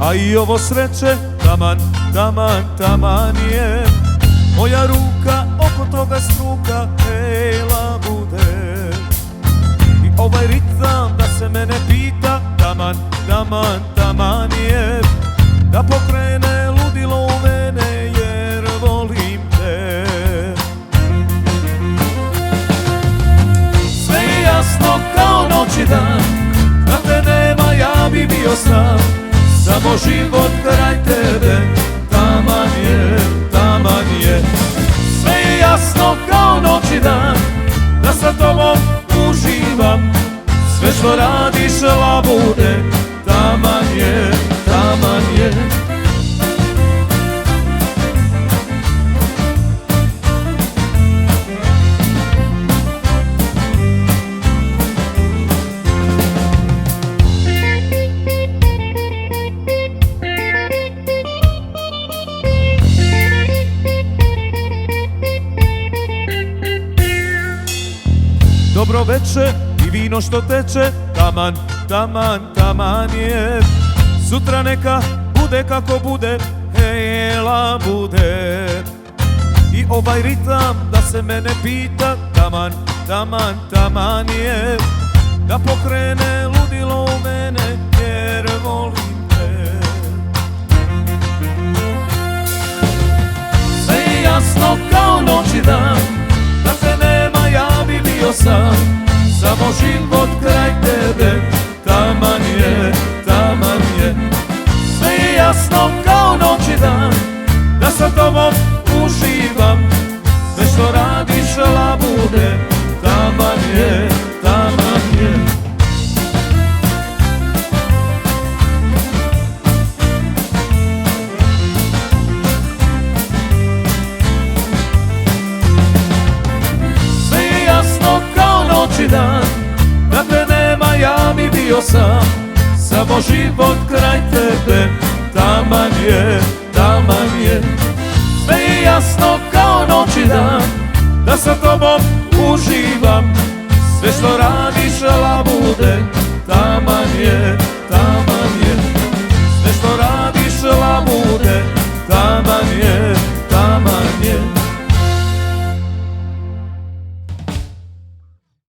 A i ovo sreće, taman, taman, taman je. Moja ruka oko toga struka, hejla bude. I ovaj ritam da se mene pita, taman, taman, taman je. Da pokrene ludilo u mene jer volim te. Sve je jasno kao noć i dan, da te nema ja bi bio sam. Samo život kraj tebe, taman je, taman je. Sve je jasno kao noć i dan, da sa tobom uživam. Sve što radiš labude, taman je, taman je. Dobro veče i vino što teče, taman, taman, taman je. Sutra neka bude kako bude, hejla bude. I ovaj ritam da se mene pita, taman, taman, taman je. Da pokrene ludilo u mene jer volim te. Sve je jasno kao noć i dan, da te nema ja bi bio sam. Samo život kraj tebe, taman je, taman je. Sve je jasno kao noć i dan, da sa tobom uživam. Sve što radiš labude, taman je, taman je. Sve je jasno kao noć i dan, da te nema ja bi bio sam. Samo život kraj tebe, taman je, taman je. Sve je jasno kao noć i dan, da sa tobom uživam. Sve što radiš labude, taman je, taman je. Sve što radiš